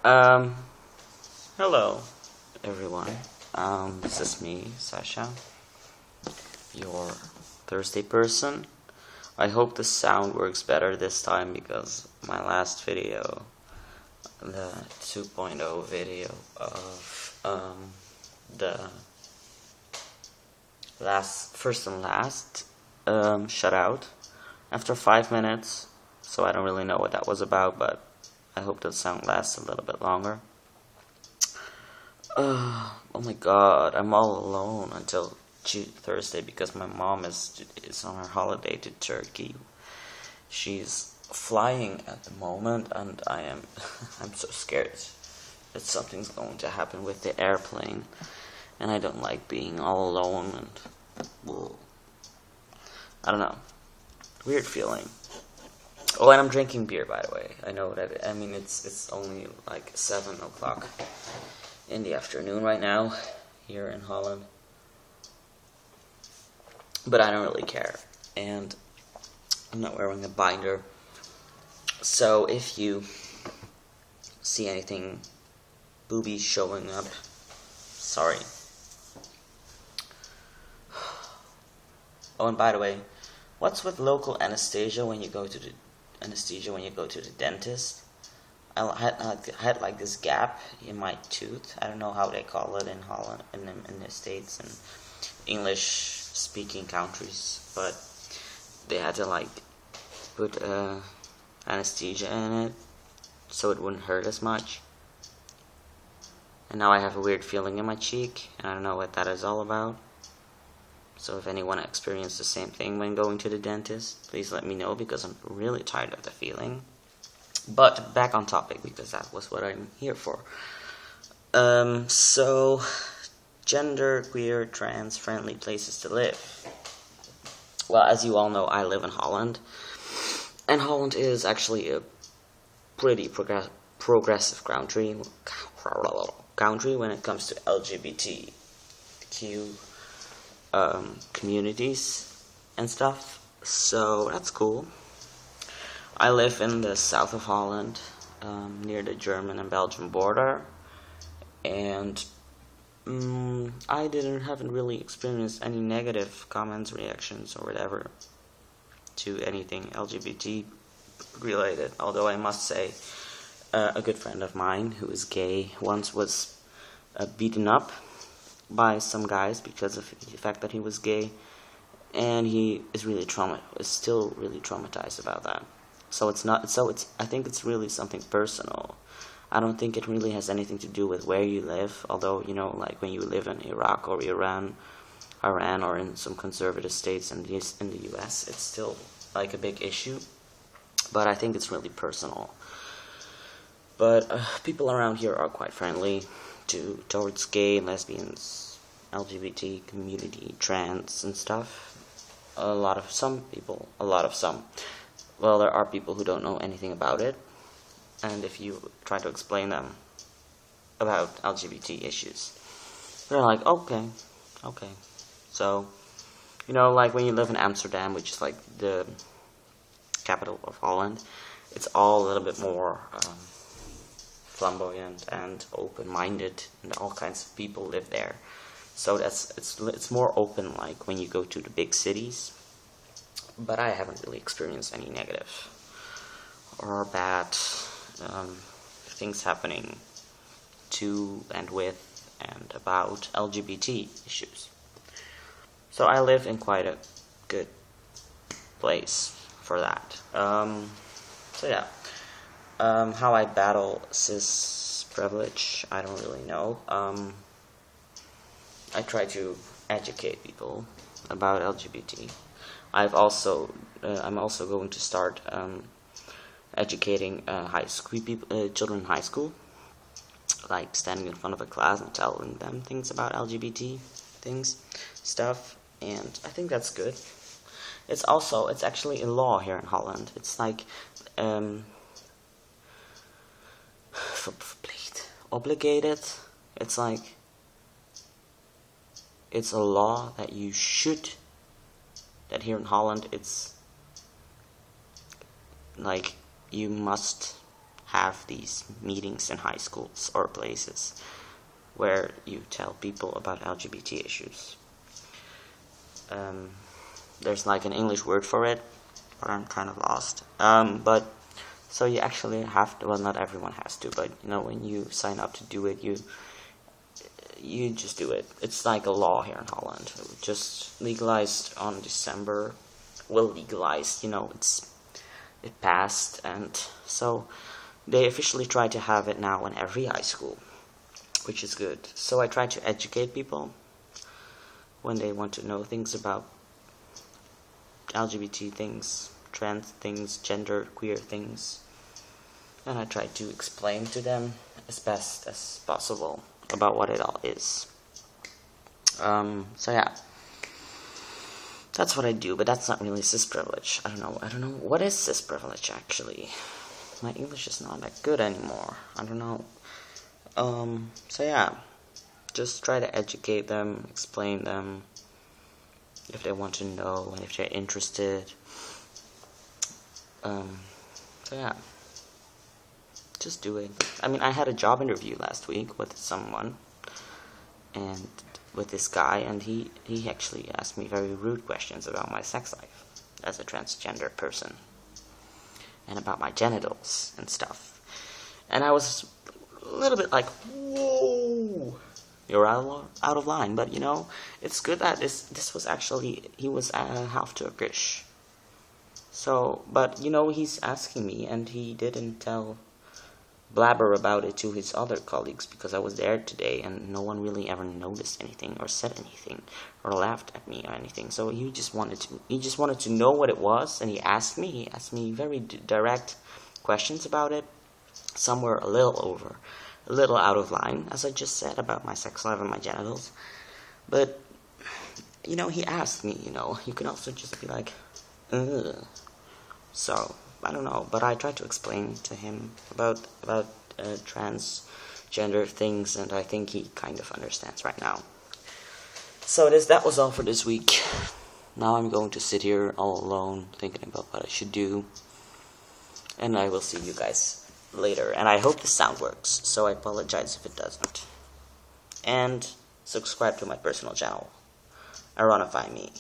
Um, Hello, everyone. This is me, Sascha, your Thursday person. I hope the sound works better this time because my last video, the 2.0 video of the first and last, shut out after 5 minutes. So I don't really know what that was about, but I hope the sound lasts a little bit longer. Oh my god, I'm all alone until Thursday because my mom is on her holiday to Turkey. She's flying at the moment, and I'm so scared that something's going to happen with the airplane, and I don't like being all alone, and I don't know, weird feeling. Oh, and I'm drinking beer, by the way. I know that. I mean, it's only like 7 o'clock in the afternoon right now here in Holland, but I don't really care, and I'm not wearing a binder. So if you see anything boobies showing up, sorry. Oh, and by the way, what's with local anesthesia when you go to the dentist? I had like this gap in my tooth. I don't know how they call it in Holland, in the States and English speaking countries, but they had to like put anesthesia in it so it wouldn't hurt as much. And now I have a weird feeling in my cheek, and I don't know what that is all about. So if anyone experienced the same thing when going to the dentist, please let me know, because I'm really tired of the feeling. But back on topic, because that was what I'm here for. So, gender, queer, trans, friendly places to live. Well, as you all know, I live in Holland. And Holland is actually a pretty progressive country when it comes to LGBTQ communities and stuff. So, that's cool. I live in the south of Holland, near the German and Belgian border, and I haven't really experienced any negative comments, reactions, or whatever to anything LGBT related. Although I must say, a good friend of mine who is gay once was beaten up by some guys because of the fact that he was gay, and he is still really traumatized about that. So I think it's really something personal. I don't think it really has anything to do with where you live, although, like when you live in Iraq or Iran, or in some conservative states in the US, it's still like a big issue. But I think it's really personal. But people around here are quite friendly towards gay, lesbians, LGBT community, trans and stuff. Well, there are people who don't know anything about it, and if you try to explain them about LGBT issues, they're like, okay. So, like when you live in Amsterdam, which is like the capital of Holland, it's all a little bit more flamboyant and open-minded, and all kinds of people live there. So it's more open, like when you go to the big cities. But I haven't really experienced any negative or bad things happening to and with and about LGBT issues. So I live in quite a good place for that. How I battle cis privilege, I don't really know. I try to educate people about LGBT. I'm also going to start educating children in high school, like standing in front of a class and telling them things about LGBT stuff, and I think that's good. It's actually a law here in Holland. It's like obligated. It's like it's a law that you should. That here in Holland, it's like you must have these meetings in high schools or places where you tell people about LGBT issues. There's like an English word for it, but I'm kind of lost. But so you actually have to, well, not everyone has to, but you know, when you sign up to do it, you just do it. It's like a law here in Holland. It was just legalized on December. Well, legalized, you know, it passed, and so they officially try to have it now in every high school, which is good. So I try to educate people when they want to know things about LGBT things, trans things, gender queer things, and I try to explain to them as best as possible about what it all is. So yeah, that's what I do, but that's not really cis privilege. I don't know what is cis privilege actually. My English is not that good anymore. I don't know. So yeah, just try to educate them, explain them if they want to know and if they're interested. So yeah, just do it. I mean, I had a job interview last week with someone, and with this guy, and he actually asked me very rude questions about my sex life as a transgender person, and about my genitals and stuff. And I was a little bit like, whoa, you're out of line. But you know, it's good that this was actually, he was half Turkish. So, but you know, he's asking me, and he didn't blabber about it to his other colleagues, because I was there today and no one really ever noticed anything or said anything or laughed at me or anything. So he just wanted to know what it was, and he asked me very direct questions about it. Some were a little out of line, as I just said, about my sex life and my genitals. But you know, he asked me, you know, you can also just be like, ugh. So I don't know, but I tried to explain to him about transgender things, and I think he kind of understands right now. So that was all for this week. Now I'm going to sit here all alone thinking about what I should do, and I will see you guys later. And I hope the sound works, so I apologize if it doesn't. And subscribe to my personal channel, Ironify Me.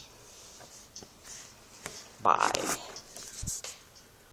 Bye.